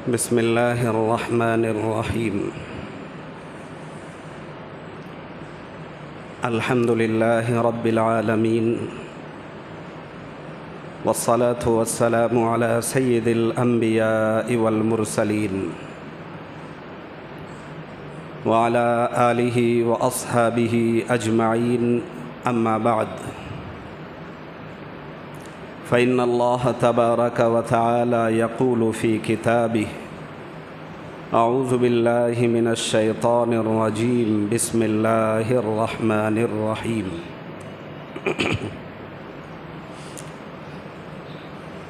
बिस्मिल्लाहिर्रहमानिर्रहीम। अल्हम्दुलिल्लाहि रब्बिल आलमीन वस्सलातु वस्सलामु अला सय्यिदिल अंबियाइ वल मुरसलीन व अला आलिहि व अस्हाबिहि अजमईन, अम्मा बाद। फ़इन्नल्लाह तबारक व तआला यक़ूलु फ़ी किताबिहि अऊज़ु बिल्लाहि मिनश शैतानिर रजीम, बिस्मिल्लाहिर रहमानिर रहीम।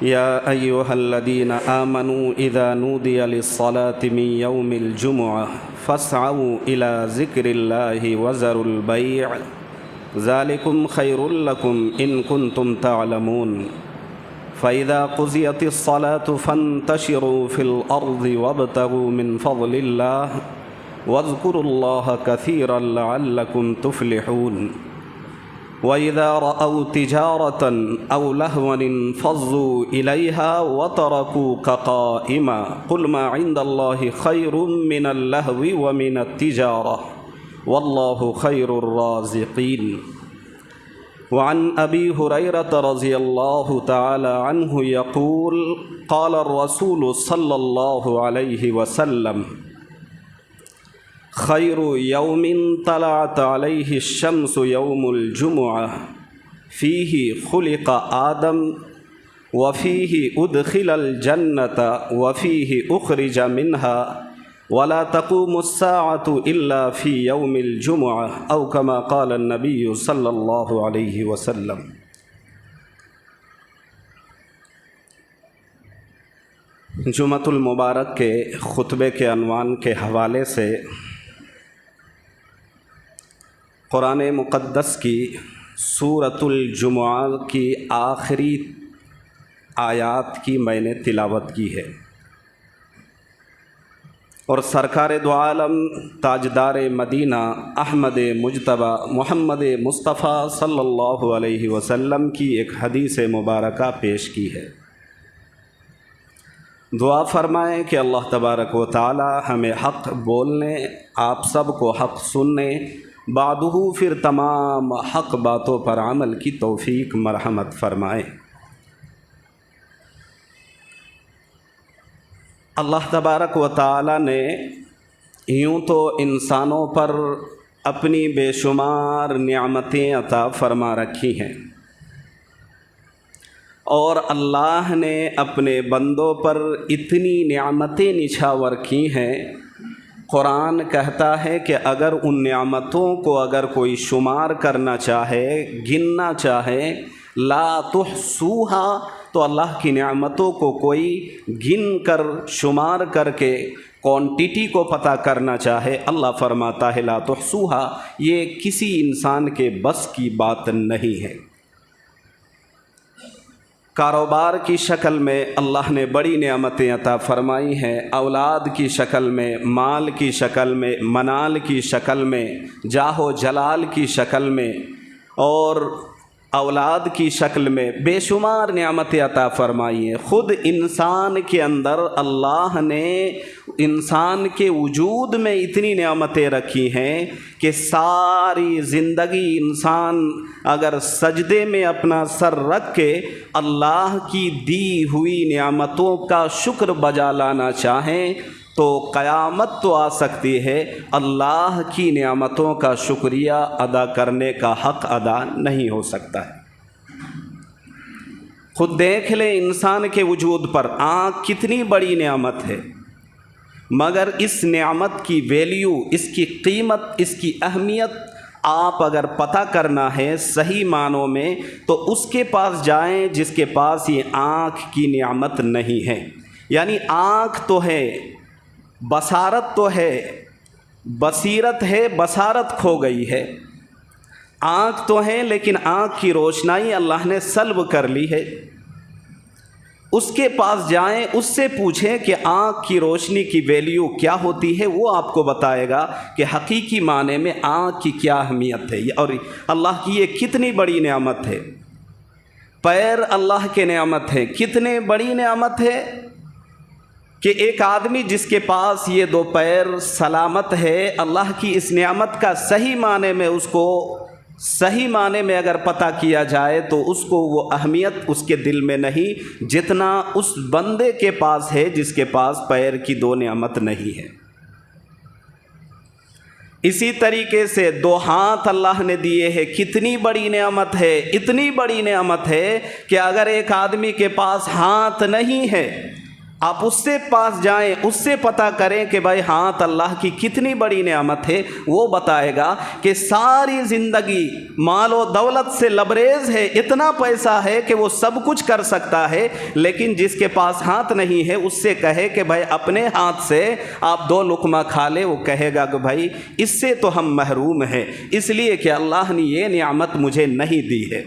या अय्युहल्लज़ीना आमनू इज़ा नूदिया लिस्सलाति मिन यौमिल जुमुअह फ़स्अऊ इला ज़िक्रिल्लाहि वज़रुल बैअ ज़ालिकुम खैरुल लकुम इन कुन्तुम तअलमून। फ़इज़ा क़ुज़ियतिस्सलातु फ़ंतशिरू फ़िल अर्ज़ि वब्तगू मिन फ़ज़लिल्लाह वज़्कुरुल्लाह कसीरन लअल्लकुम तुफ़्लिहून। वइज़ा रअव तिजारतन औ लहवन इंफ़ज़्ज़ू इलैहा वतरकूक क़ाइमा क़ुल मा इंदल्लाहि खैरुम मिनल लहवी व मिनत तिजारह वल्लाहु खैरुर राज़िक़ीन। वअन अबी हुरैरत रज़ियल्लाहु तआला अन्हु यक़ूल क़ाल रसूलु सल्लल्लाहु अलैहि वसल्लम खैरु यौमिन तलअत अलैहि शम्सु यौमुल जुमुअह फ़ीहि खुलिक़ आदम व फ़ीहि उद्खिलल जन्नत व फ़ीहि उख़रिज मिन्हा वला तक़ूमुस्साअतु इल्ला फ़ी यौमिल जुमुअह औ कमा क़ाल नबिय्यु सल्लल्लाहु अलैहि वसल्लम। जुमअतुल मुबारक के खुतबे के अनवान के हवाले से कुरान मुक़द्दस की सूरतुल जुमुअह की आखिरी आयात की मैंने तिलावत की है और सरकार दो आलम ताजदार मदीना अहमद मुज्तबा मोहम्मद मुस्तफ़ा सल्लल्लाहु अलैहि वसल्लम की एक हदीस मुबारका पेश की है। दुआ फरमाएं कि अल्लाह तबारक व तआला हमें हक़ बोलने, आप सब को हक़ सुनने, बादुहू फिर तमाम हक़ बातों पर अमल की तौफ़ीक मरहमत फरमाएं। अल्लाह तबारक व तआला ने यूँ तो इंसानों पर अपनी बेशुमार नियामतें अता फरमा रखी हैं और अल्लाह ने अपने बंदों पर इतनी नियामतें निछावर की हैं। कुरान कहता है कि अगर उन नियामतों को अगर कोई शुमार करना चाहे, गिनना चाहे, ला तुहसूहा, तो अल्लाह की नियामतों को कोई गिन कर शुमार करके क्वांटिटी को पता करना चाहे, अल्लाह फरमाता है ला तुहसूहा, ये किसी इंसान के बस की बात नहीं है। कारोबार की शक्ल में अल्लाह ने बड़ी नेमतें अता फरमाई हैं, औलाद की शक्ल में, माल की शक्ल में, मनाल की शक्ल में, जाहो जलाल की शक्ल में और औलाद की शक्ल में बेशुमार नेमतें अता फरमाई हैं। ख़ुद इंसान के अंदर अल्लाह ने इंसान के वजूद में इतनी नेमतें रखी हैं कि सारी ज़िंदगी इंसान अगर सजदे में अपना सर रख के अल्लाह की दी हुई नेमतों का शुक्र बजा लाना चाहें तो क़यामत तो आ सकती है, अल्लाह की नेमतों का शुक्रिया अदा करने का हक़ अदा नहीं हो सकता है। खुद देख ले इंसान के वजूद पर आँख कितनी बड़ी नेमत है, मगर इस नेमत की वैल्यू, इसकी कीमत, इसकी अहमियत आप अगर पता करना है सही मानों में तो उसके पास जाएं जिसके पास ये आँख की नेमत नहीं है। यानी आँख तो है, बसारत तो है, बसीरत है, बसारत खो गई है। आँख तो है लेकिन आँख की रोशनाई अल्लाह ने सल्ब कर ली है। उसके पास जाएं, उससे पूछें कि आँख की रोशनी की वैल्यू क्या होती है, वो आपको बताएगा कि हकीकी माने में आँख की क्या अहमियत है और अल्लाह की ये कितनी बड़ी नेमत है। पैर अल्लाह के नेमत है, कितने बड़ी नेमत है। कि एक आदमी जिसके पास ये दो पैर सलामत है, अल्लाह की इस नेमत का सही माने में उसको सही माने में अगर पता किया जाए तो उसको वो अहमियत उसके दिल में नहीं जितना उस बंदे के पास है जिसके पास पैर की दो नेमत नहीं है। इसी तरीके से दो हाथ अल्लाह ने दिए हैं, कितनी बड़ी नेमत है, इतनी बड़ी नेमत है कि अगर एक आदमी के पास हाथ नहीं है, आप उससे पास जाएं, उससे पता करें कि भाई हाथ अल्लाह की कितनी बड़ी नेमत है, वो बताएगा कि सारी ज़िंदगी मालो दौलत से लबरेज है, इतना पैसा है कि वो सब कुछ कर सकता है, लेकिन जिसके पास हाथ नहीं है उससे कहे कि भाई अपने हाथ से आप दो लुकमा खा ले, वो कहेगा कि भाई इससे तो हम महरूम हैं, इसलिए कि अल्लाह ने ये नेमत मुझे नहीं दी है।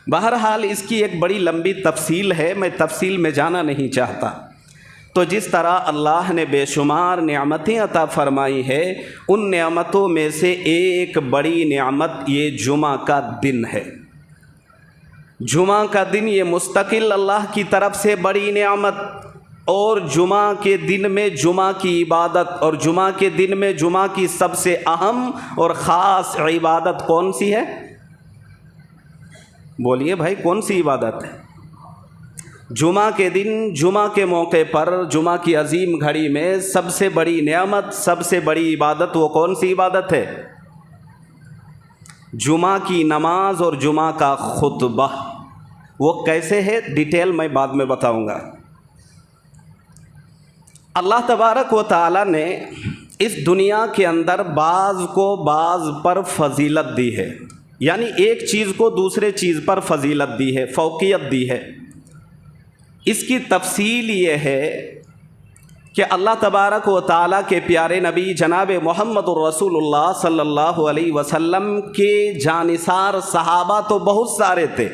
बहरहाल इसकी एक बड़ी लंबी तफसील है, मैं तफसील में जाना नहीं चाहता। तो जिस तरह अल्लाह ने बेशुमार नेमतें अता फरमाई है, उन नेमतों में से एक बड़ी नेमत ये जुमा का दिन है। जुमा का दिन ये मुस्तकिल अल्लाह की तरफ से बड़ी नेमत, और जुमा के दिन में जुमा की इबादत, और जुमा के दिन में जुमा की सबसे अहम और ख़ास इबादत कौन सी है? बोलिए भाई, कौन सी इबादत है? जुमा के दिन, जुमा के मौके पर, जुमा की अजीम घड़ी में सबसे बड़ी नेमत, सबसे बड़ी इबादत वो कौन सी इबादत है? जुमा की नमाज और जुमा का खुतबा। वो कैसे है डिटेल मैं बाद में बताऊंगा। अल्लाह तबारक व तआला ने इस दुनिया के अंदर बाज़ को बाज़ पर फजीलत दी है, यानी एक चीज़ को दूसरे चीज़ पर फजीलत दी है, फ़ौक़ियत दी है। इसकी तफसील ये है कि अल्लाह तबारक व तआला के प्यारे नबी जनाब मोहम्मदुर रसूलुल्लाह सल्लल्लाहु अलैहि वसल्लम के जानिसार सहाबा तो बहुत सारे थे,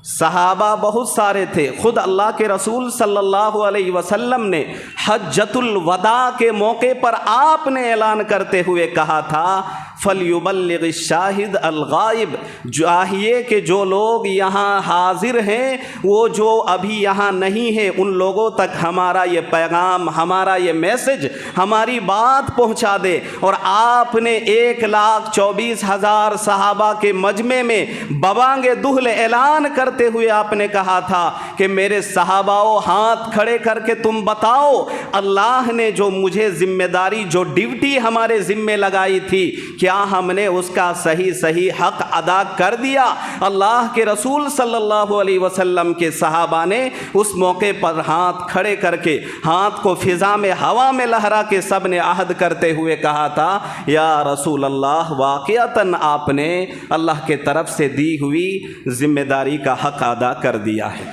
सहाबा बहुत सारे थे। ख़ुद अल्लाह के रसूल सल्लल्लाहु अलैहि वसल्लम ने हज्जतुल वदा के मौके पर आपने ऐलान करते हुए कहा था, फ़लयुबल्लिग़ शाहिद अल-गाइब, चाहिए कि जो लोग यहाँ हाजिर हैं वो जो अभी यहाँ नहीं है उन लोगों तक हमारा ये पैगाम, हमारा ये मैसेज, हमारी बात पहुँचा दे। और आपने 1,24,000 सहाबा के मजमे में बवांगे दुहल ऐलान करते हुए आपने कहा था कि मेरे सहाबाओं, हाथ खड़े करके तुम बताओ, अल्लाह ने जो मुझे जिम्मेदारी, जो ड्यूटी हमारे ज़िम्मे लगाई थी, क्या हमने उसका सही सही हक अदा कर दिया? अल्लाह के रसूल सल्लल्लाहु अलैहि वसल्लम के सहाबा ने उस मौके पर हाथ खड़े करके, हाथ को फिज़ा में, हवा में लहरा के सब ने अहद करते हुए कहा था, या रसूल अल्लाह, वाक़ियतन आपने अल्लाह के तरफ से दी हुई जिम्मेदारी का हक अदा कर दिया है।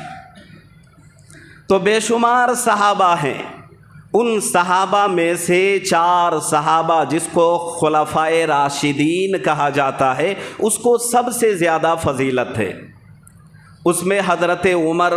तो बेशुमार सहाबा हैं, उन सहाबा में से 4 सहाबा जिसको खुलफाए राशिदीन कहा जाता है, उसको सबसे ज़्यादा फजीलत है। उसमें हज़रत उमर,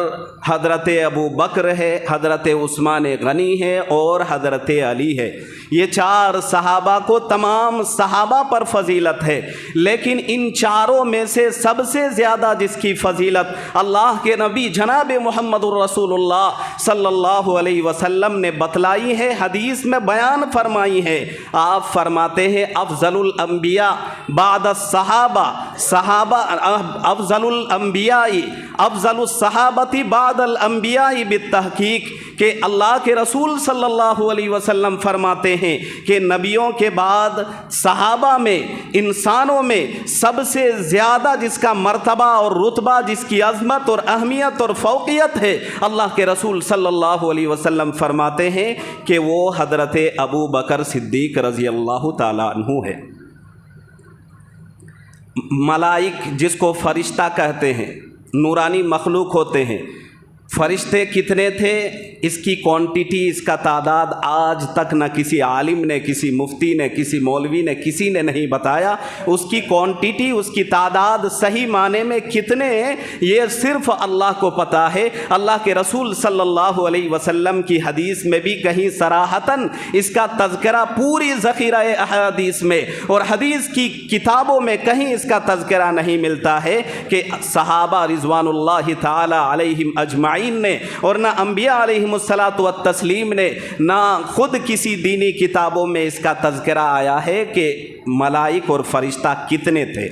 हज़रत अबू बकर है, हज़रत उस्मान गनी है और हज़रत अली है। ये 4 सहाबा को तमाम सहाबा पर फजीलत है, लेकिन इन चारों में से सबसे ज़्यादा जिसकी फ़जीलत अल्लाह के नबी जनाब मोहम्मदुर रसूलुल्लाह सल्लल्लाहु अलैहि वसल्लम ने बतलाई है, हदीस में बयान फरमाई है। आप फरमाते हैं, अफ़ज़लुल अंबिया बादस सहाबा, सहाबा अफ़ज़लुल अंबियाई अफ़ज़लुस सहाबती बादल अंबियाई बित्तहक़ीक़, के अल्लाह के रसूल सल्लल्लाहु अलैहि वसल्लम फरमाते हैं कि नबियों के बाद सहाबा में, इंसानों में सबसे ज़्यादा जिसका मर्तबा और रुतबा, जिसकी अज़मत और अहमियत और फ़ौक़ियत है, अल्लाह के रसूल सल्लल्लाहु अलैहि वसल्लम फरमाते हैं कि वो हज़रत अबू बकर सिद्दीक़ रज़ी अल्लाह ताला अन्हु है। मलाइक जिसको फ़रिश्ता कहते हैं, नूरानी मखलूक होते हैं। फ़रिश्ते कितने थे, इसकी क्वांटिटी, इसका तादाद आज तक न किसी आलिम ने, किसी मुफ्ती ने, किसी मौलवी ने, किसी ने नहीं बताया। उसकी क्वांटिटी, उसकी तादाद सही माने में कितने, ये सिर्फ़ अल्लाह को पता है। अल्लाह के रसूल सल्लल्लाहु अलैहि वसल्लम की हदीस में भी कहीं सराहतन इसका तज़किरा पूरी ज़ख़ीरा अहादीस में और हदीस की किताबों में कहीं इसका तज़किरा नहीं मिलता है कि सहाबा रिज़वानुल्लाहि ताला अलैहिम अजमाइन मुरसलीन ने और ना अम्बिया अलैहिमुस्सलातु वत्तस्लीम ने, ना खुद किसी दीनी किताबों में इसका तज़किरा आया है कि मलाइक और फरिश्ता कितने थे।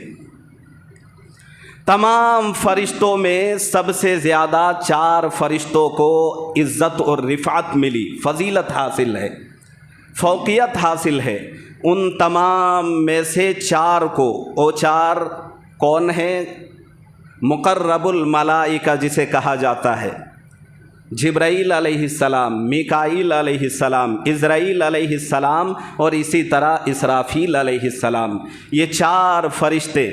तमाम फरिश्तों में सबसे ज़्यादा 4 फरिश्तों को इज़्ज़त और रिफ़ात मिली, फजीलत हासिल है, फ़ौक़ियत हासिल है। उन तमाम में से 4 को, वो 4 कौन हैं? मुक़र्रबुल मलाइका जिसे कहा जाता है, जिब्राईल अलैहिस्सलाम, मीकाईल अलैहिस्सलाम, इज़राईल अलैहिस्सलाम और इसी तरह इसराफील अलैहिस्सलाम। ये 4 फरिश्ते,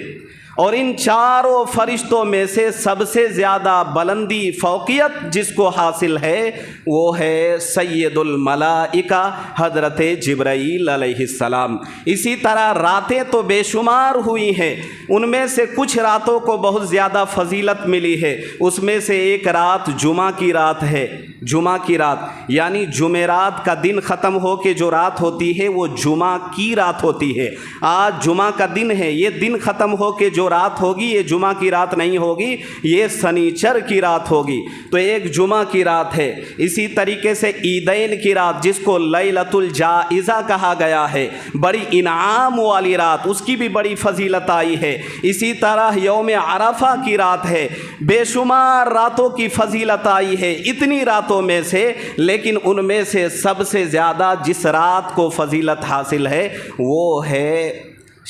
और इन चारों फरिश्तों में से सबसे ज़्यादा बुलंदी फ़ौक़ियत जिसको हासिल है वो है सैयदुल मलाइका हज़रत जिब्राईल अलैहिस्सलाम। इसी तरह रातें तो बेशुमार हुई हैं, उनमें से कुछ रातों को बहुत ज़्यादा फजीलत मिली है। उसमें से एक रात जुमा की रात है। जुमा की रात यानी जुमेरात का दिन ख़त्म हो के जो रात होती है वो जुमा की रात होती है। आज जुमा का दिन है, ये दिन ख़त्म हो के जो रात होगी ये जुमा की रात नहीं होगी, ये शनिचर की रात होगी। तो एक जुमा की रात है। इसी तरीके से ईदैन की रात जिसको लैलतुल जाइज़ा कहा गया है, बड़ी इनाम वाली रात, उसकी भी बड़ी फजीलत आई है। इसी तरह यौम अरफा की रात है। बेशुमार रातों की फजीलत आई है इतनी रातों में से, लेकिन उनमें से सबसे ज़्यादा जिस रात को फजीलत हासिल है वो है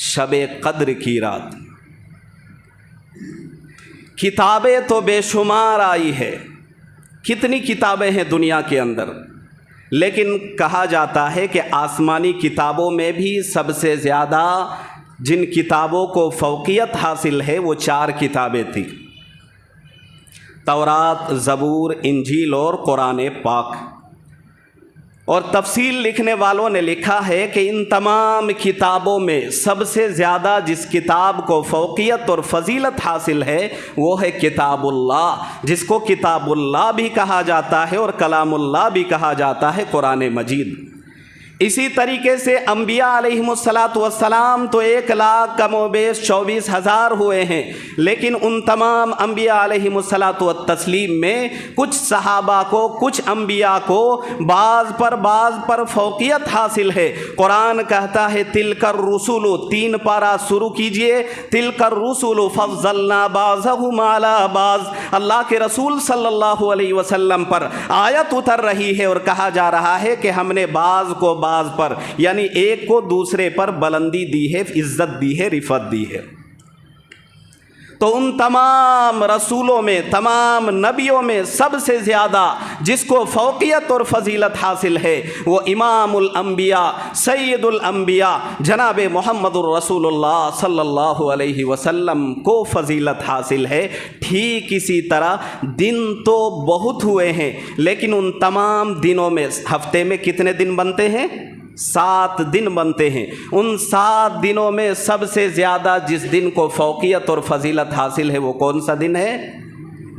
शब क़द्र की रात। किताबें तो बेशुमार आई है, कितनी किताबें हैं दुनिया के अंदर, लेकिन कहा जाता है कि आसमानी किताबों में भी सबसे ज़्यादा जिन किताबों को फ़ौक़ियत हासिल है वो 4 किताबें थी, तौरात, ज़बूर, इंजील और कुरान पाक। और तफसील लिखने वालों ने लिखा है कि इन तमाम किताबों में सबसे ज़्यादा जिस किताब को फ़ौक़ियत और फजीलत हासिल है वो है किताबुल्लाह, जिसको किताबुल्लाह भी कहा जाता है और कलामुल्लाह भी कहा जाता है, कुरान मजीद। इसी तरीके से अम्बिया अलैहिमुस्सलातु वस्सलाम तो 1 लाख कमोबेश 24,000 हुए हैं, लेकिन उन तमाम अम्बिया अलैहिमुस्सलातु वत्तस्लीम में कुछ सहाबा को, कुछ अम्बिया को बाज़ पर फ़ौक़ियत हासिल है। कुरान कहता है तिलकर रुसुलु, 3 पारा शुरू कीजिए, तिलकर रुसुलु फ़ज़्ज़लना बाज़हुम अला बाज़। अल्लाह के रसूल सल्लल्लाहु अलैहि वसल्लम पर आयत उतर रही है और कहा जा रहा है कि हमने बाज़ को बाज़ पर यानी एक को दूसरे पर बुलंदी दी है, इज्जत दी है, रिफत दी है। तो उन तमाम रसूलों में, तमाम नबियों में सबसे ज़्यादा जिसको फ़ौक़ियत और फजीलत हासिल है वो इमामुल अम्बिया सैयदुल अम्बिया जनाब मुहम्मदुर रसूलुल्लाह सल्लल्लाहु अलैहि वसल्लम को फजीलत हासिल है। ठीक इसी तरह दिन तो बहुत हुए हैं, लेकिन उन तमाम दिनों में हफ्ते में कितने दिन बनते हैं? 7 दिन बनते हैं। उन 7 दिनों में सबसे ज़्यादा जिस दिन को फ़ौक़ियत और फजीलत हासिल है वो कौन सा दिन है?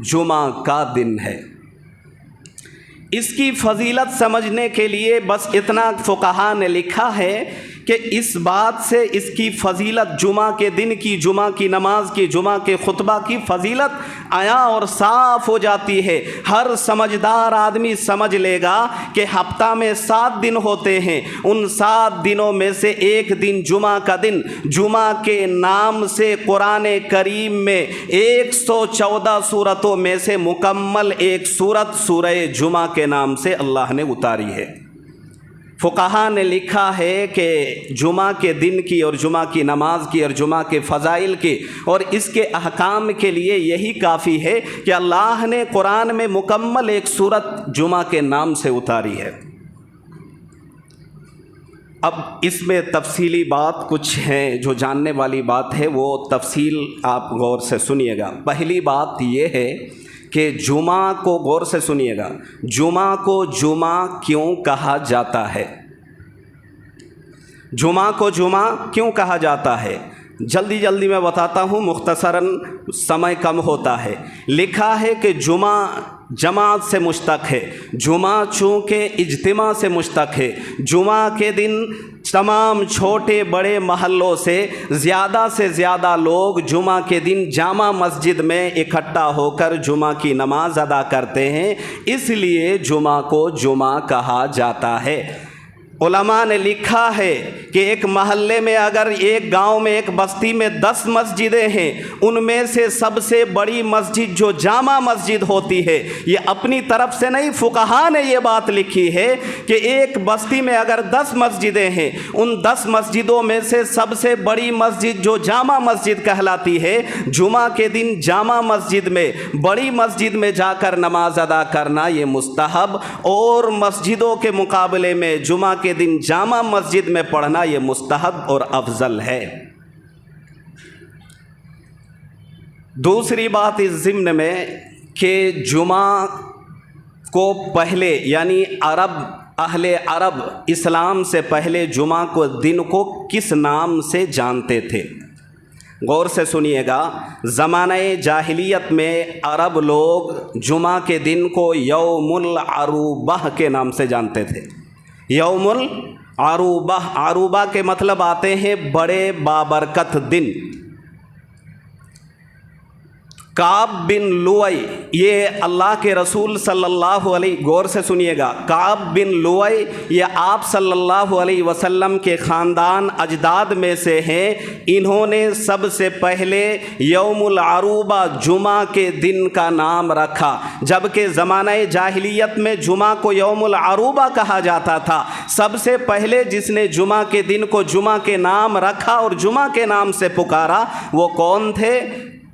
जुमा का दिन है। इसकी फजीलत समझने के लिए बस इतना फ़ुक़हा ने लिखा है कि इस बात से इसकी फ़जीलत, जुमा के दिन की, जुमा की नमाज की, जुमा के खुतबा की फ़जीलत आया और साफ़ हो जाती है। हर समझदार आदमी समझ लेगा कि हफ्ता में 7 दिन होते हैं, उन 7 दिनों में से एक दिन जुमा का दिन, जुमा के नाम से कुरान करीम में 114 सूरतों में से मुकम्मल एक सूरत सूरह जुमा के नाम से अल्लाह ने उतारी है। फ़ुक़हा ने लिखा है कि जुमा के दिन की और जुमा की नमाज की और जुमा के फ़ज़ाइल की और इसके अहकाम के लिए यही काफ़ी है कि अल्लाह ने कुरान में मुकम्मल एक सूरत जुमा के नाम से उतारी है। अब इसमें तफसीली बात कुछ है, जो जानने वाली बात है वो तफसील आप गौर से सुनिएगा। पहली बात ये है कि जुमा को गौर से सुनिएगा, जुमा को जुमा क्यों कहा जाता है? जुमा को जुमा क्यों कहा जाता है? जल्दी जल्दी मैं बताता हूँ, मुख्तसरन, समय कम होता है। लिखा है कि जुमा जमात से मुश्तक़ है, जुमा चूँकि इज्तिमा से मुश्तक़ है, जुमा के दिन तमाम छोटे बड़े महल्लों से ज़्यादा लोग जुमा के दिन जामा मस्जिद में इकट्ठा होकर जुमा की नमाज अदा करते हैं, इसलिए जुमा को जुमा कहा जाता है। उलमा ने लिखा है कि एक महल्ले में अगर एक गांव में एक बस्ती में 10 मस्जिदें हैं, उनमें से सबसे बड़ी मस्जिद जो जामा मस्जिद होती है, ये अपनी तरफ से नहीं, फुकहा ने ये बात लिखी है कि एक बस्ती में अगर 10 मस्जिदें हैं, उन 10 मस्जिदों में से सबसे बड़ी मस्जिद जो जामा मस्जिद कहलाती है, जुमा के दिन जामा मस्जिद में, बड़ी मस्जिद में जाकर नमाज अदा करना ये मुस्तहब, और मस्जिदों के मुकाबले में जुमा के दिन जामा मस्जिद में पढ़ना ये मुस्तहब और अफजल है। दूसरी बात इस ज़िम्न में कि जुमा को पहले यानी अहले अरब इस्लाम से पहले जुमा को दिन को किस नाम से जानते थे। गौर से सुनिएगा, ज़माने जाहिलियत में अरब लोग जुमा के दिन को यौमुल अरूबा के नाम से जानते थे। यौमुल अरूबा, अरूबा के मतलब आते हैं बड़े बाबरकत दिन। काब बिन लुवई, ये अल्लाह के रसूल सल्लल्लाहु अलैहि, गौर से सुनिएगा, काब बिन लुवई ये आप सल्लल्लाहु अलैहि वसल्लम के ख़ानदान अजदाद में से हैं। इन्होंने सबसे पहले यौमुल अरूबा जुमा के दिन का नाम रखा, जबकि ज़माने जाहिलियत में जुमा को यौमुल अरूबा कहा जाता था। सबसे पहले जिसने जुमा के दिन को जुमा के नाम रखा और जुमा के नाम से पुकारा वो कौन थे?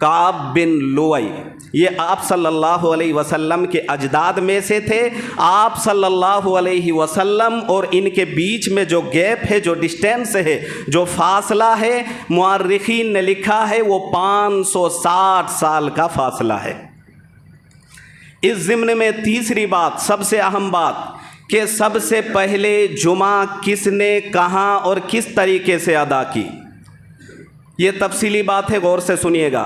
काब बिन लुवई। ये आप सल्लल्लाहु अलैहि वसल्लम के अजदाद में से थे। आप सल्लल्लाहु अलैहि वसल्लम और इनके बीच में जो गैप है, जो डिस्टेंस है, जो फासला है, मुअर्रिखीन ने लिखा है वो 560 साल का फासला है। इस ज़िम्न में तीसरी बात, सबसे अहम बात, कि सबसे पहले जुमा किसने, कहाँ और किस तरीके से अदा की, ये तफसीली बात है, गौर से सुनिएगा।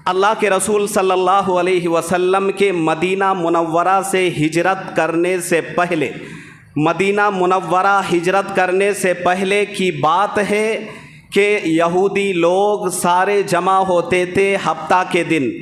अल्लाह के रसूल सल्लल्लाहु अलैहि वसल्लम के मदीना मुनव्वरा से हिजरत करने से पहले, मदीना मुनव्वरा हिजरत करने से पहले की बात है कि यहूदी लोग सारे जमा होते थे हफ्ता के दिन।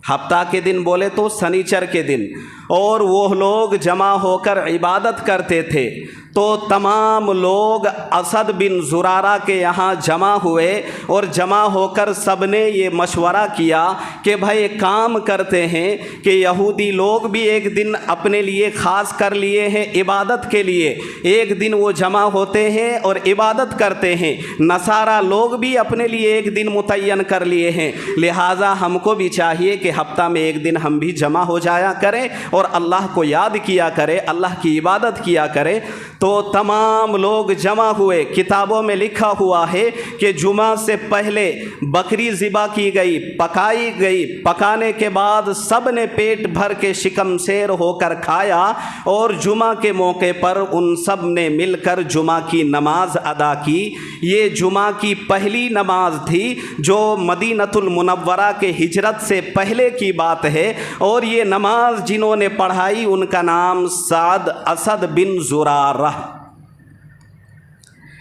हफ्ता के दिन बोले तो शनिचर के दिन, और वो लोग जमा होकर इबादत करते थे। तो तमाम लोग असद बिन ज़ुरारा के यहाँ जमा हुए और जमा होकर सब ने ये मशवरा किया कि भाई काम करते हैं कि यहूदी लोग भी एक दिन अपने लिए ख़ास कर लिए हैं इबादत के लिए, एक दिन वो जमा होते हैं और इबादत करते हैं। नसारा लोग भी अपने लिए एक दिन मुतय्यन कर लिए हैं, लिहाजा हमको भी चाहिए कि हफ्ता में एक दिन हम भी जमा हो जाया करें और अल्लाह को याद किया करें, अल्लाह की इबादत किया करें। तो तमाम लोग जमा हुए। किताबों में लिखा हुआ है कि जुमा से पहले बकरी ज़िबा की गई, पकाई गई, पकाने के बाद सब ने पेट भर के शिकमशेर होकर खाया और जुमा के मौके पर उन सब ने मिलकर जुमा की नमाज अदा की। ये जुमा की पहली नमाज थी जो मदीनतुल मुनव्वरा के हिजरत से पहले की बात है, और ये नमाज जिन्होंने पढ़ाई उनका नाम साद असद बिन ज़ुरारा।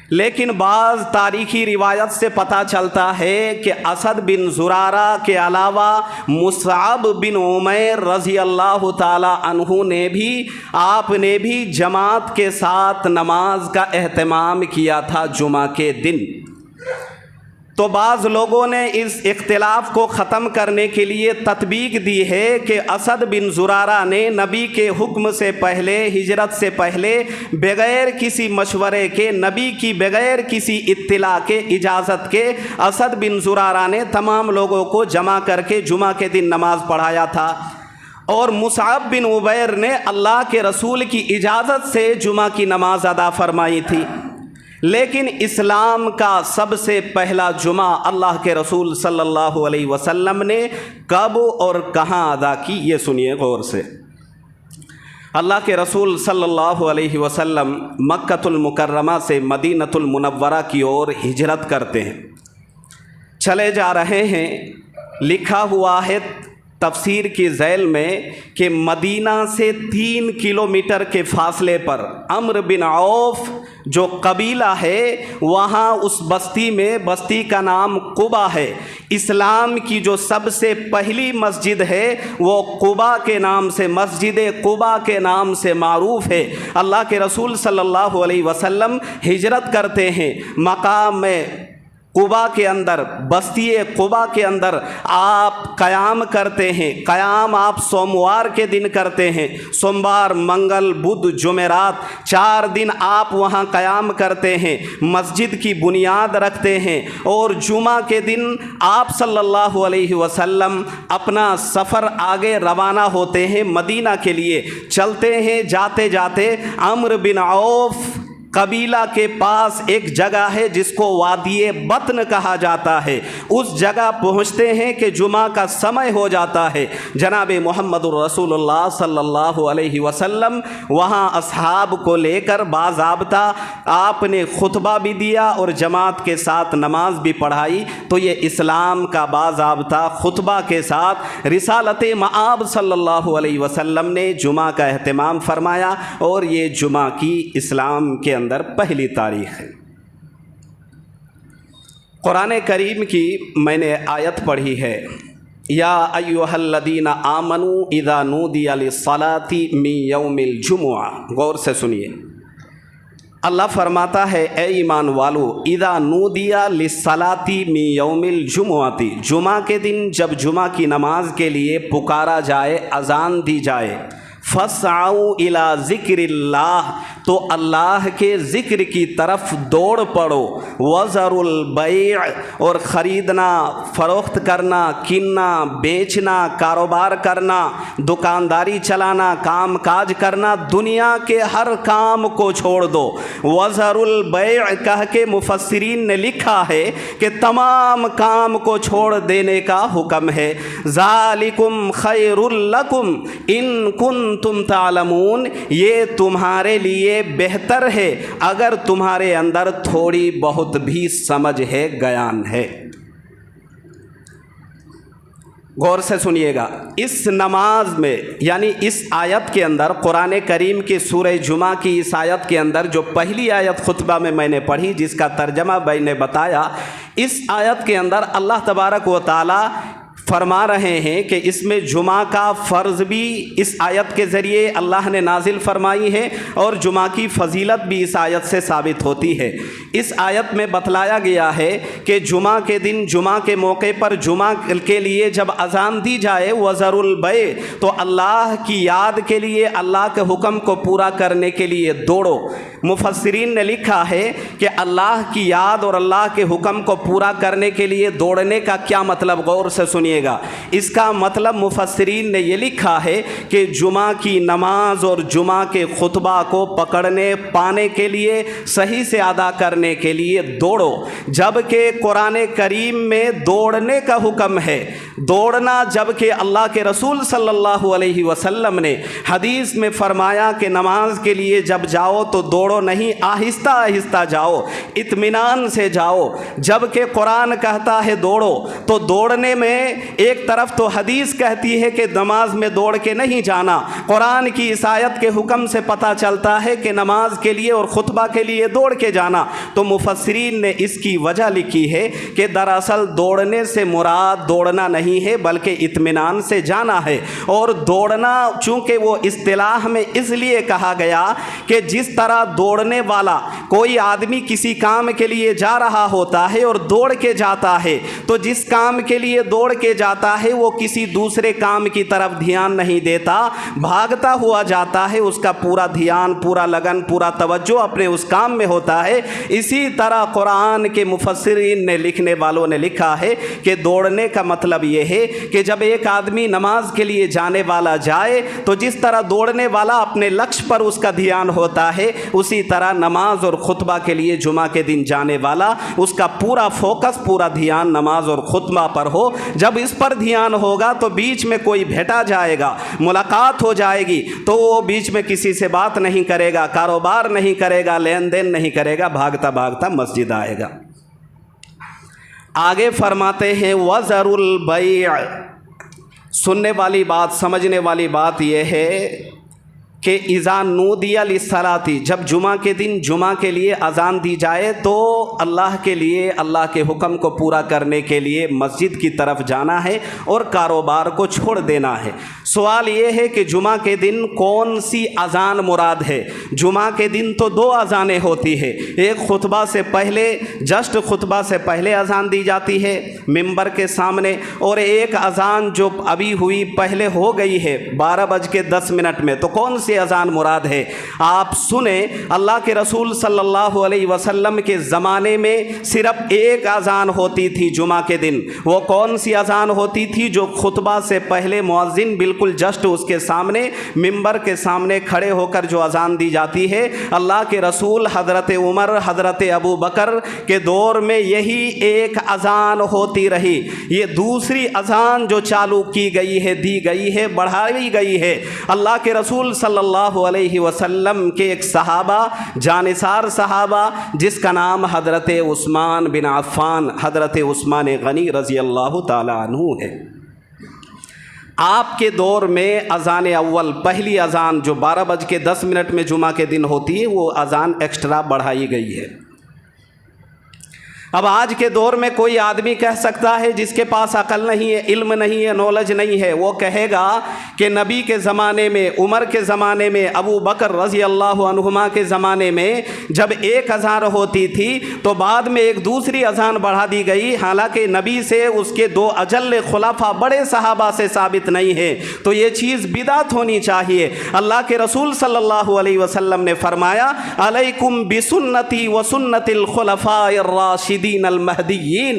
लेकिन बाज़ तारीख़ी रिवायत से पता चलता है कि असद बिन ज़ुरारा के अलावा मुसअब बिन उमैर रज़ी अल्लाह ताला अन्हु ने भी, आपने भी जमात के साथ नमाज का एहतमाम किया था जुमा के दिन। तो बाज़ लोगों ने इस इख्तिलाफ़ को ख़त्म करने के लिए तत्बीक दी है कि असद बिन ज़ुरारा ने नबी के हुक्म से पहले, हिजरत से पहले, बग़ैर किसी मशवरे के, नबी की बग़ैर किसी इत्तिला के, इजाज़त के, असद बिन ज़ुरारा ने तमाम लोगों को जमा करके जुमा के दिन नमाज पढ़ाया था। और मुसअब बिन उमैर ने अल्लाह के रसूल की इजाज़त से जुमा की नमाज अदा फरमाई थी। लेकिन इस्लाम का सबसे पहला जुमा अल्लाह के रसूल सल्लल्लाहु अलैहि वसल्लम ने कब और कहाँ अदा की, ये सुनिए गौर से। अल्लाह के रसूल सल्लल्लाहु अलैहि वसल्लम मक्कतुल मुकर्रमा से मदीनतुल मुनव्वरा की ओर हिजरत करते हैं, चले जा रहे हैं। लिखा हुआ है तफसीर की झैल में कि मदीना से 3 किलोमीटर के फासले पर अम्र बिन औफ जो कबीला है वहाँ उस बस्ती में, बस्ती का नाम कुबा है। इस्लाम की जो सबसे पहली मस्जिद है वो कुबा के नाम से, मस्जिद कुबा के नाम से मारूफ़ है। अल्लाह के रसूल सल्लल्लाहु अलैहि वसल्लम हिजरत करते हैं, मकाम में कुबा के अंदर, बस्ती कुबा के अंदर आप क़याम करते हैं। क़याम आप सोमवार के दिन करते हैं, सोमवार, मंगल, बुध, जुमेरात, 4 दिन आप वहाँ क़याम करते हैं, मस्जिद की बुनियाद रखते हैं। और जुमा के दिन आप सल्लल्लाहु अलैहि वसल्लम अपना सफ़र आगे रवाना होते हैं, मदीना के लिए चलते हैं। जाते जाते अम्र बिन औफ कबीला के पास एक जगह है जिसको वादिये बतन कहा जाता है। उस जगह पहुँचते हैं कि जुमा का समय हो जाता है। जनाब मोहम्मदुर रसूलुल्लाह सल्लल्लाहु अलैहि वसल्लम वहाँ असहाब को लेकर बाज़ाब्ता आपने खुतबा भी दिया और जमात के साथ नमाज भी पढ़ाई। तो ये इस्लाम का बाज़ाब्ता खुतबा के साथ रिसालत मआब सल्लल्लाहु अलैहि वसल्लम ने जुमा का एहतमाम फरमाया और ये जुमा की इस्लाम के अंदर पहली तारीख है। कुरान करीम की मैंने आयत पढ़ी है, या अय्युहल्लदीना आमनू इज़ा नूदिया लिस्सलाति मिन यौमिल जुमुआ। गौर से सुनिए, अल्लाह फरमाता है ए ईमान वालो, इज़ा नूदिया लिस्सलाति मिन यौमिल जुमुआति, जुमा के दिन जब जुमा की नमाज के लिए पुकारा जाए, अजान दी जाए, फस्आऊ इला ज़िक्रिल्लाह, तो अल्लाह के ज़िक्र की तरफ दौड़ पड़ो। वज़रुल बैअ, और ख़रीदना फ़रोख्त करना, किनना, बेचना, कारोबार करना, दुकानदारी चलाना, काम काज करना, दुनिया के हर काम को छोड़ दो। वज़रुल बैअ कह के मुफस्सिरीन ने लिखा है कि तमाम काम को छोड़ देने का हुक्म है। ज़ालिकुम खैरुल लकुम इन कुंतुम तालमून, ये तुम्हारे लिए बेहतर है अगर तुम्हारे अंदर थोड़ी बहुत भी समझ है, ज्ञान है। गौर से सुनिएगा, इस नमाज में यानी इस आयत के अंदर, कुरान करीम की सूरह जुमा की इस आयत के अंदर जो पहली आयत खुतबा में मैंने पढ़ी, जिसका तर्जमा मैंने बताया, इस आयत के अंदर अल्लाह तबारक व तआला फरमा रहे हैं कि इसमें जुमा का फ़र्ज़ भी इस आयत के ज़रिए अल्लाह ने नाजिल फरमाई है और जुमा की फ़जीलत भी इस आयत से साबित होती है। इस आयत में बतलाया गया है कि जुमा के दिन, जुमा के मौके पर जुमा के लिए जब अज़ान दी जाए, वज़रुल बै, तो अल्लाह की याद के लिए, अल्लाह के हुक्म को पूरा करने के लिए दौड़ो। मुफस्सिरीन ने लिखा है कि अल्लाह की याद और अल्लाह के हुक्म को पूरा करने के लिए दौड़ने का क्या मतलब, गौर से सुनिएगा। इसका मतलब मुफस्सिरीन ने ये लिखा है कि जुमा की नमाज और जुमा के खुतबा को पकड़ने पाने के लिए, सही से अदा करने के लिए दौड़ो। जबकि कुरान करीम में दौड़ने का हुक्म है, दौड़ना, जबकि अल्लाह के रसूल सल्लल्लाहु अलैहि वसल्लम ने हदीस में फरमाया कि नमाज के लिए जब जाओ तो दौड़ो नहीं, आहिस्ता आहिस्ता जाओ, इत्मीनान से जाओ। जबकि कुरान कहता है दौड़ो, तो दौड़ने में एक तरफ तो हदीस कहती है कि नमाज में दौड़ के नहीं जाना, कुरान की इस आयत के हुक्म से पता चलता है कि नमाज के लिए और खुतबा के लिए दौड़ के जाना। तो मुफस्सिरीन ने इसकी वजह लिखी है कि दरअसल दौड़ने से मुराद दौड़ना नहीं है बल्कि इत्मीनान से जाना है। और दौड़ना चूँकि वो इस्तिलाह में इसलिए कहा गया कि जिस तरह दौड़ने वाला कोई आदमी किसी काम के लिए जा रहा होता है और दौड़ के जाता है, तो जिस काम के लिए दौड़ के जाता है वो किसी दूसरे काम की तरफ ध्यान नहीं देता, भागता हुआ जाता है, उसका पूरा ध्यान, पूरा लगन, पूरा तवज्जो अपने उस काम में होता है। इसी तरह कुरान के मुफस्सिरीन ने, लिखने वालों ने लिखा है कि दौड़ने का मतलब ये है कि जब एक आदमी नमाज के लिए जाने वाला जाए तो जिस तरह दौड़ने वाला अपने लक्ष्य पर उसका ध्यान होता है, उसी तरह नमाज और खुतबा के लिए जुमा के दिन जाने वाला, उसका पूरा फोकस, पूरा ध्यान नमाज और खुतबा पर हो। जब इस पर ध्यान होगा तो बीच में कोई भेटा जाएगा, मुलाकात हो जाएगी, तो वो बीच में किसी से बात नहीं करेगा, कारोबार नहीं करेगा, लेन देन नहीं करेगा, भागता भागता मस्जिद आएगा। आगे फरमाते हैं वज़रुल बैअ। सुनने वाली बात, समझने वाली बात यह है कि इज़ा नूदिया लिस्सलाती, जब जुमा के दिन जुमा के लिए अज़ान दी जाए तो अल्लाह के लिए, अल्लाह के हुक्म को पूरा करने के लिए मस्जिद की तरफ जाना है और कारोबार को छोड़ देना है। सवाल ये है कि जुमा के दिन कौन सी अज़ान मुराद है? जुमा के दिन तो दो अज़ानें होती है, एक खुतबा से पहले, जस्ट खुतबा से पहले अज़ान दी जाती है मिंबर के सामने, और एक अज़ान जो अभी हुई पहले हो गई है 12:10 में। तो कौन सी अज़ान मुराद है? आप सुने, अल्लाह के रसूल सल्लल्लाहु अलैहि वसल्लम के ज़माने में सिर्फ एक अज़ान होती थी जुमा के दिन। वो कौन सी अज़ान होती थी? जो खुतबा से पहले मुअज्जिन बिल्कुल जस्ट उसके सामने, मिंबर के सामने खड़े होकर जो अज़ान दी जाती है। अल्लाह के रसूल हज़रत उमर, हज़रत अबू बकर के दौर में यही एक अज़ान होती रही। ये दूसरी अज़ान जो चालू की गई है, दी गई है, बढ़ाई गई है। अल्लाह के रसूल सल्लल्लाहु अलैहि वसल्लम के एक सहाबा, जानिसार सहाबा, जिसका नाम हज़रत उस्मान बिन अफ़्फ़ान, हज़रत उस्मान गनी रज़ी अल्लाह ताला अन्हु है। आपके दौर में अज़ान अव्वल, पहली अज़ान जो 12:10 में जुमा के दिन होती है, वो अज़ान एक्स्ट्रा बढ़ाई गई है। अब आज के दौर में कोई आदमी कह सकता है, जिसके पास अकल नहीं है, इल्म नहीं है, नॉलेज नहीं है, वो कहेगा कि नबी के ज़माने में, उमर के ज़माने में, अबू बकर रज़ी अल्लाह अन्हुमा के ज़माने में जब एक अज़ान होती थी तो बाद में एक दूसरी अज़ान बढ़ा दी गई। हालांकि नबी से, उसके दो अजल खुलाफा बड़े सहाबा से साबित नहीं है, तो ये चीज़ बिदात होनी चाहिए। अल्लाह के रसूल सल्लल्लाहु अलैहि वसल्लम ने फरमाया, अलैकुम बिसुन्नती व सुन्नतिल खुलफाइर राशिदीन अल महदीयीन।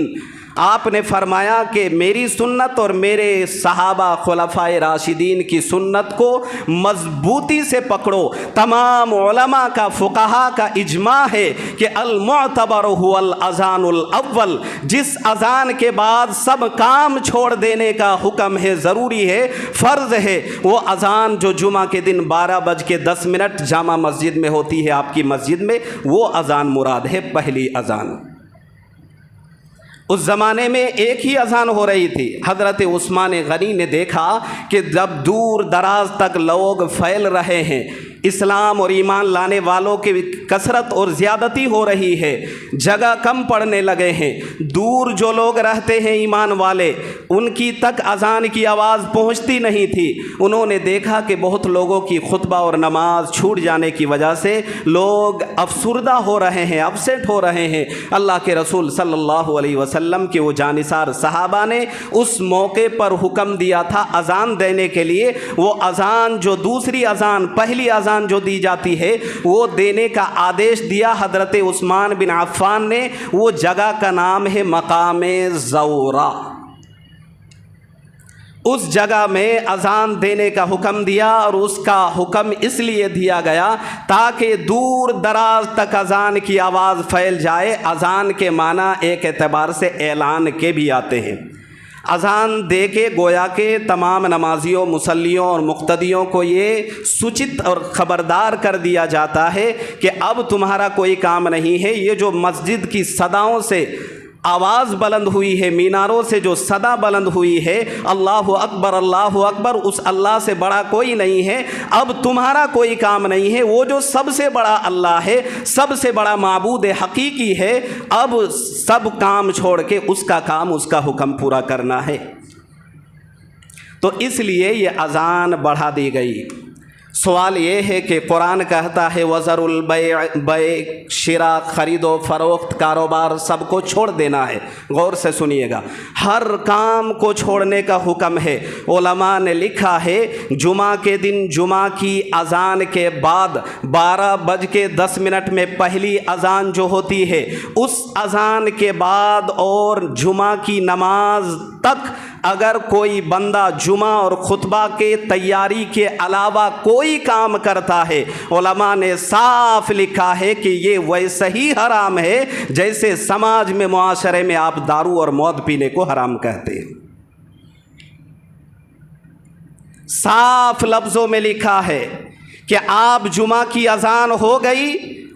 आपने फरमाया कि मेरी सुन्नत और मेरे सहाबा खुलफाए राशिदीन की सुन्नत को मजबूती से पकड़ो। तमाम उलमा का, फुक़हा का इजमा है कि अल मुअतबर हुवल अज़ानुल अव्वल, जिस अज़ान के बाद सब काम छोड़ देने का हुक्म है, ज़रूरी है, फ़र्ज़ है, वो अज़ान जो जुमा के दिन 12:10 जामा मस्जिद में होती है, आपकी मस्जिद में, वो अज़ान मुराद है, पहली अज़ान। उस ज़माने में एक ही अज़ान हो रही थी। हज़रत उस्मान गनी ने देखा कि जब दूर दराज तक लोग फैल रहे हैं, इस्लाम और ईमान लाने वालों की कसरत और ज़्यादती हो रही है, जगह कम पड़ने लगे हैं, दूर जो लोग रहते हैं ईमान वाले, उनकी तक अज़ान की आवाज़ पहुंचती नहीं थी। उन्होंने देखा कि बहुत लोगों की खुतबा और नमाज छूट जाने की वजह से लोग अफसुर्दा हो रहे हैं, अपसेट हो रहे हैं। अल्लाह के रसूल सल्लल्लाहु अलैहि वसल्लम के वो जानिसार सहाबा ने उस मौके पर हुक्म दिया था अज़ान देने के लिए। वो अज़ान जो दूसरी अज़ान, पहली अज़ान जो दी जाती है, वो देने का आदेश दिया हज़रत उस्मान बिन अफ़्फ़ान ने। वो जगह का नाम है मकामे ज़ौरा। उस जगह में अज़ान देने का हुक्म दिया, और उसका हुक्म इसलिए दिया गया ताकि दूर दराज तक अज़ान की आवाज़ फैल जाए। अज़ान के माना एक एतबार से ऐलान के भी आते हैं। अज़ान दे के गोया के तमाम नमाजियों, मुसल्लियों और मुक्तदियों को ये सूचित और ख़बरदार कर दिया जाता है कि अब तुम्हारा कोई काम नहीं है। ये जो मस्जिद की सदाओं से आवाज़ बुलंद हुई है, मीनारों से जो सदा बुलंद हुई है, अल्लाहु अकबर अल्लाहु अकबर, उस अल्लाह से बड़ा कोई नहीं है। अब तुम्हारा कोई काम नहीं है। वो जो सबसे बड़ा अल्लाह है, सबसे बड़ा माबूद हकीकी है, अब सब काम छोड़ के उसका काम, उसका हुक्म पूरा करना है। तो इसलिए ये अज़ान बढ़ा दी गई। सवाल ये है कि कुरान कहता है वज़रुल बै, शिरा, ख़रीदो फ़रोख्त, कारोबार सबको छोड़ देना है। गौर से सुनिएगा, हर काम को छोड़ने का हुक्म है। उलमा ने लिखा है जुमा के दिन जुमा की अज़ान के बाद 12:10 में पहली अज़ान जो होती है, उस अज़ान के बाद और जुमा की नमाज तक अगर कोई बंदा जुमा और खुतबा के तैयारी के अलावा कोई काम करता है, उलमा ने साफ लिखा है कि ये वैसे ही हराम है जैसे समाज में, मुआशरे में आप दारू और मौत पीने को हराम कहते हैं। साफ लफ्ज़ों में लिखा है कि आप जुमा की अज़ान हो गई,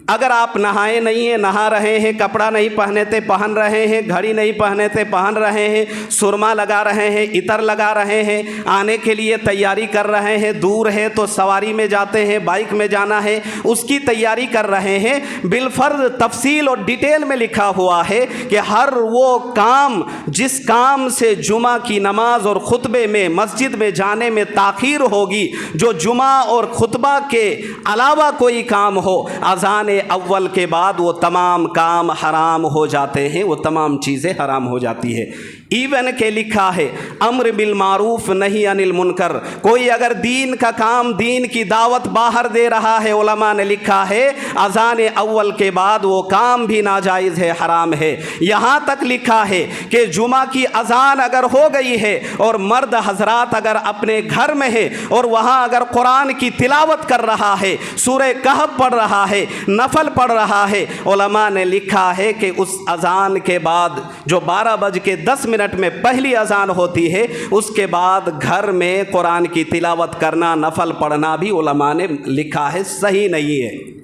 अगर आप नहाए नहीं हैं, नहा रहे हैं, कपड़ा नहीं पहने थे पहन रहे हैं, घड़ी नहीं पहने थे पहन रहे हैं, सुरमा लगा रहे हैं, इतर लगा रहे हैं, आने के लिए तैयारी कर रहे हैं, दूर है तो सवारी में जाते हैं, बाइक में जाना है, उसकी तैयारी कर रहे हैं, बिलफर्ज तफसील और डिटेल में लिखा हुआ है कि हर वो काम जिस काम से जुमा की नमाज और खुतबे में मस्जिद में जाने में ताख़ीर होगी, जो जुमा और खुतबा के अलावा कोई काम हो, अज़ान अव्वल के बाद वो तमाम काम हराम हो जाते हैं, वो तमाम चीज़ें हराम हो जाती है। इवन के लिखा है अम्र बिल मारूफ नहीं अनिल मुनकर, कोई अगर दीन का काम, दीन की दावत बाहर दे रहा है, उलमा ने लिखा है अज़ान अव्वल के बाद वो काम भी नाजायज़ है, हराम है। यहाँ तक लिखा है कि जुमा की अज़ान अगर हो गई है और मर्द हजरात अगर अपने घर में है और वहाँ अगर कुरान की तिलावत कर रहा है, सूरह कहफ पढ़ रहा है, नफल पढ़ रहा है, उलमा ने लिखा है कि उस अज़ान के बाद जो 12:10 में पहली अजान होती है, उसके बाद घर में कुरान की तिलावत करना, नफल पढ़ना भी उलमा ने लिखा है सही नहीं है।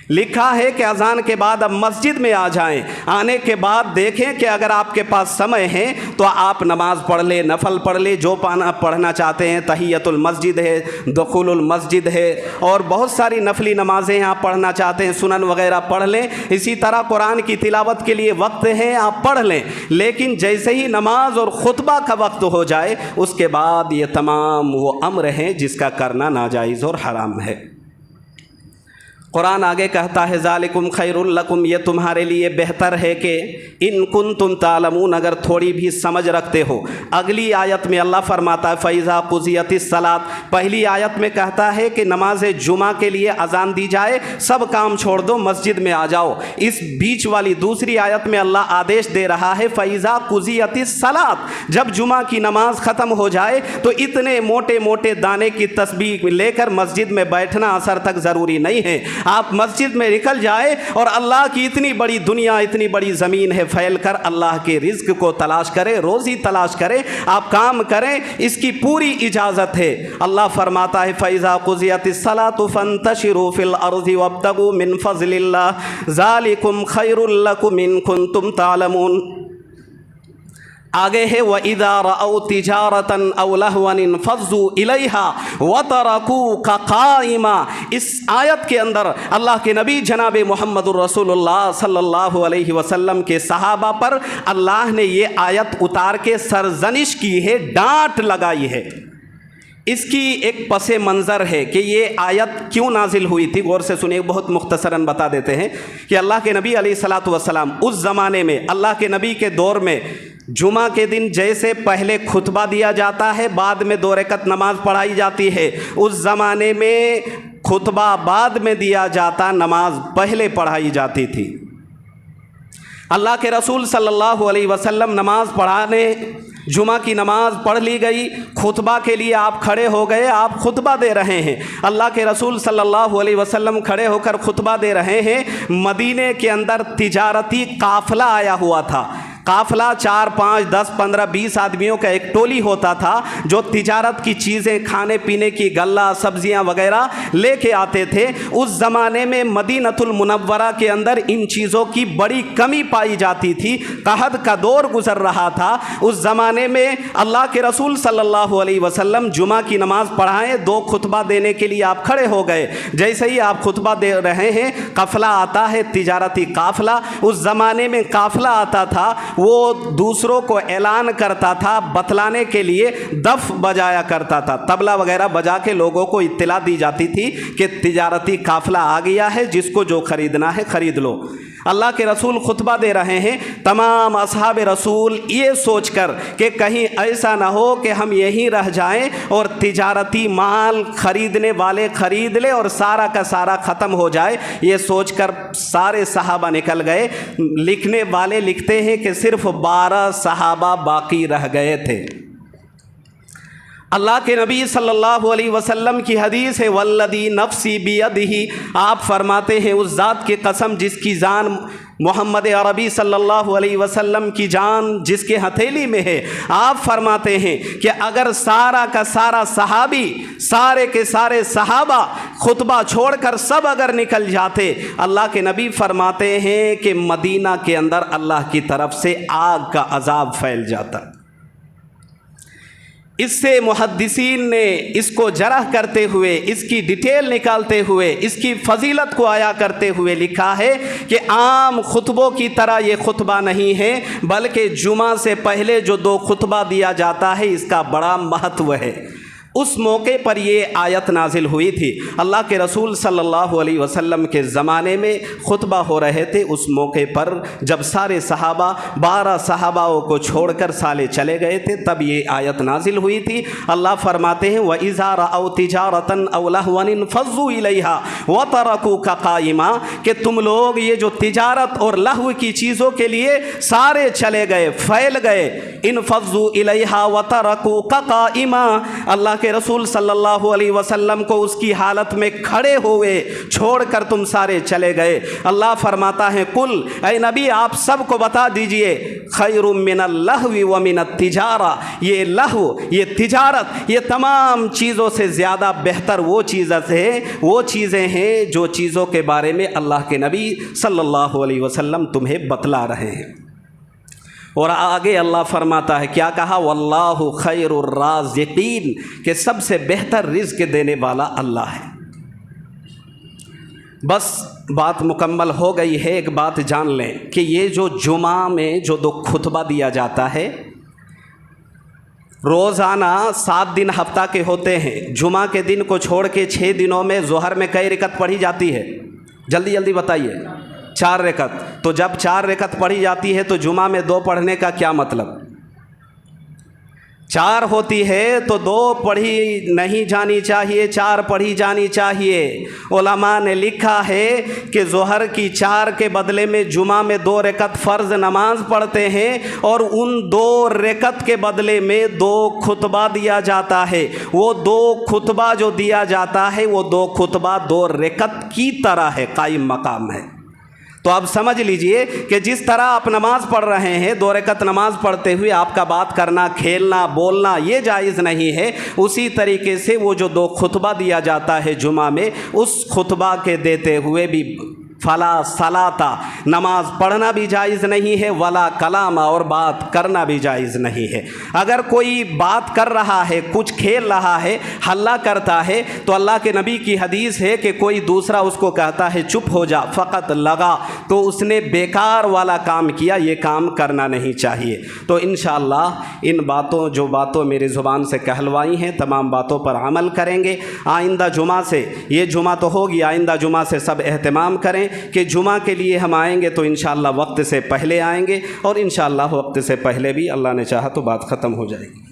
लिखा है कि अजान के बाद अब मस्जिद में आ जाएं, आने के बाद देखें कि अगर आपके पास समय है तो आप नमाज पढ़ लें, नफल पढ़ लें, जो पढ़ना चाहते हैं, तहियतुल मस्जिद है, दुखुलुल मस्जिद है और बहुत सारी नफली नमाजें आप पढ़ना चाहते हैं, सुनन वगैरह पढ़ लें। इसी तरह कुरान की तिलावत के लिए वक्त है, आप पढ़ लें, लेकिन जैसे ही नमाज और खुतबा का वक्त हो जाए उसके बाद ये तमाम वो अम्र हैं जिसका करना नाजायज़ और हराम है। कुरान आगे कहता है ज़ालिकुम खैरुल लकुम, ये तुम्हारे लिए बेहतर है कि इन कुंतुम तालमून, अगर थोड़ी भी समझ रखते हो। अगली आयत में अल्लाह फरमाता है फ़ैज़ा कुज़ियतिस सलात, पहली आयत में कहता है कि नमाज जुमा के लिए अजान दी जाए, सब काम छोड़ दो, मस्जिद में आ जाओ। इस बीच वाली दूसरी आयत में अल्लाह आदेश दे रहा है फ़ैज़ा कुज़ियतिस सलात, जब जुमा की नमाज ख़त्म हो जाए तो इतने मोटे मोटे दाने की तस्बीह लेकर मस्जिद में बैठना असर तक ज़रूरी नहीं है। आप मस्जिद में निकल जाए और अल्लाह की इतनी बड़ी दुनिया, इतनी बड़ी ज़मीन है, फैल कर अल्लाह के रिज़्क़ को तलाश करें, रोज़ी तलाश करें, आप काम करें, इसकी पूरी इजाज़त है। अल्लाह फरमाता है फ़ैज़ा कुज़ियतिस सलातु फ़ंतशिरू फ़िल अर्ज़ि वब्तगू मिन फ़ज़लिल्लाह ज़ालिकुम खैरुल लकुम इन कुंतुम तालमून। आगे है व इज़ा रअऊ तिजारतन औ लहवन इन्फ़ज़्ज़ू इलैहा व तरकूका क़ाइमा। इस आयत के अंदर अल्लाह के नबी जनाब मुहम्मदुर रसूलुल्लाह सल्लल्लाहु अलैहि वसल्लम के सहाबा पर अल्लाह ने ये आयत उतार के सरजनिश की है, डांट लगाई है। इसकी एक पसे मंज़र है कि ये आयत क्यों नाजिल हुई थी, गौर से सुनिए, बहुत मुख्तसरन बता देते हैं कि अल्लाह के नबी अलैहिस्सलातु वस्सलाम उस ज़माने में, अल्लाह के नबी के दौर में जुमा के दिन जैसे पहले खुतबा दिया जाता है, बाद में 2 रकत नमाज पढ़ाई जाती है, उस ज़माने में खुतबा बाद में दिया जाता, नमाज पहले पढ़ाई जाती थी। अल्लाह के रसूल सल्लल्लाहु अलैहि वसल्लम नमाज पढ़ाने, जुमा की नमाज पढ़ ली गई, खुतबा के लिए आप खड़े हो गए, आप खुतबा दे रहे हैं। अल्लाह के रसूल सल्लल्लाहु अलैहि वसल्लम खड़े होकर खुतबा दे रहे हैं। मदीने के अंदर तिजारती काफ़िला आया हुआ था। काफ़िला 4, 5, 10, 15, 20 आदमियों का एक टोली होता था जो तिजारत की चीज़ें, खाने पीने की गल्ला सब्जियां वगैरह लेके आते थे। उस ज़माने में मदीनतुल मुनव्वरा के अंदर इन चीज़ों की बड़ी कमी पाई जाती थी, कहद का दौर गुज़र रहा था। उस ज़माने में अल्लाह के रसूल सल्लल्लाहु अलैहि वसल्लम जुमा की नमाज़ पढ़ाएँ, 2 खुतबा देने के लिए आप खड़े हो गए। जैसे ही आप खुतबा दे रहे हैं, काफ़िला आता है, तिजारती काफ़िला। उस ज़माने में काफ़िला आता था, वो दूसरों को ऐलान करता था, बतलाने के लिए दफ बजाया करता था, तबला वगैरह बजा के लोगों को इत्तला दी जाती थी कि तिजारती काफ़िला आ गया है, जिसको जो ख़रीदना है ख़रीद लो। अल्लाह के रसूल खुतबा दे रहे हैं। तमाम असहाब रसूल ये सोचकर कि कहीं ऐसा ना हो कि हम यहीं रह जाएं और तिजारती माल ख़रीदने वाले ख़रीद ले और सारा का सारा ख़त्म हो जाए, ये सोचकर सारे सहाबा निकल गए। लिखने वाले लिखते हैं कि सिर्फ 12 सहाबा बाकी रह गए थे। अल्लाह के नबी सल्लल्लाहु अलैहि वसल्लम की हदीस है, वल्लदी नफ्सी बियदिही, आप फरमाते हैं उस ज़ात की कसम जिसकी जान मोहम्मद अरबी सल्लल्लाहु अलैहि वसल्लम की जान जिसके हथेली में है, आप फरमाते हैं कि अगर सारा का सारा सहाबी, सारे के सारे सहाबा खुतबा छोड़कर सब अगर निकल जाते, अल्लाह के नबी फरमाते हैं कि मदीना के अंदर अल्लाह की तरफ से आग का अजाब फैल जाता। इससे मुहद्दिसीन ने इसको जरह करते हुए, इसकी डिटेल निकालते हुए, इसकी फजीलत को आया करते हुए लिखा है कि आम खुतबों की तरह ये खुतबा नहीं है, बल्कि जुमा से पहले जो 2 खुतबा दिया जाता है इसका बड़ा महत्व है। उस मौके पर ये आयत नाजिल हुई थी। अल्लाह के रसूल सल्लल्लाहु अलैहि वसल्लम के ज़माने में खुतबा हो रहे थे। उस मौके पर जब सारे सहाबा 12 सहाबाओं को छोड़कर साले चले गए थे, तब ये आयत नाजिल हुई थी। अल्लाह फरमाते हैं व इज़ा रअव तिजारतन अव लहवन फज़्ज़ू इलैहा व तरकूका क़ाइमा, कि तुम लोग ये जो तिजारत और लहव की चीज़ों के लिए सारे चले गए, फैल गए, इन फज़्ज़ू इलैहा व तरकूका क़ाइमा, अल्लाह के रसूल सल्लल्लाहु अलैहि वसल्लम को उसकी हालत में खड़े हुए छोड़कर तुम सारे चले गए। अल्लाह फरमाता है कुल, ऐ नबी आप सबको बता दीजिए, खैरुम मिनल लहवी व मिनत तिजारा, ये लहव, ये तिजारत, ये तमाम चीज़ों से ज़्यादा बेहतर वो चीज़ें हैं जो चीज़ों के बारे में अल्लाह के नबी सल्लल्लाहु अलैहि वसल्लम तुम्हें बतला रहे हैं। और आगे अल्लाह फरमाता है, क्या कहा, वल्लाहु खैरुर राज़िकीन, कि सबसे बेहतर रिज़्क़ देने वाला अल्लाह है। बस बात मुकम्मल हो गई है। एक बात जान लें कि ये जो जुमा में जो 2 खुतबा दिया जाता है, रोज़ाना 7 दिन हफ्ता के होते हैं। जुमा के दिन को छोड़ के 6 दिनों में ज़ोहर में कई रकत पढ़ी जाती है? जल्दी जल्दी बताइए। 4 रकत। तो जब 4 रकत पढ़ी जाती है तो जुमा में 2 पढ़ने का क्या मतलब? 4 होती है तो 2 पढ़ी नहीं जानी चाहिए, 4 पढ़ी जानी चाहिए। उलमा ने लिखा है कि ज़ोहर की 4 के बदले में जुमा में 2 रकत फ़र्ज़ नमाज पढ़ते हैं, और उन 2 रकत के बदले में 2 खुतबा दिया जाता है। वो 2 खुतबा जो दिया जाता है वो 2 खुतबा 2 रकत की तरह है, कायम मकाम है। तो आप समझ लीजिए कि जिस तरह आप नमाज़ पढ़ रहे हैं, 2 रकत नमाज़ पढ़ते हुए आपका बात करना, खेलना, बोलना ये जायज़ नहीं है। उसी तरीके से वो जो 2 खुतबा दिया जाता है जुमा में, उस खुतबा के देते हुए भी फला सलाता, नमाज पढ़ना भी जायज़ नहीं है, वला कलामा, और बात करना भी जायज़ नहीं है। अगर कोई बात कर रहा है, कुछ खेल रहा है, हल्ला करता है, तो अल्लाह के नबी की हदीस है कि कोई दूसरा उसको कहता है चुप हो जा, फ़कत लगा, तो उसने बेकार वाला काम किया, ये काम करना नहीं चाहिए। तो इंशाअल्लाह इन जो बातों मेरी ज़ुबान से कहलवाई हैं, तमाम बातों पर अमल करेंगे। आइंदा जुमा से, ये जुमा तो होगी, आइंदा जुमा से सब एहतमाम करें कि जुमा के लिए हम आएंगे तो इंशाअल्लाह वक्त से पहले आएंगे, और इंशाअल्लाह वक्त से पहले भी अल्लाह ने चाहा तो बात ख़त्म हो जाएगी।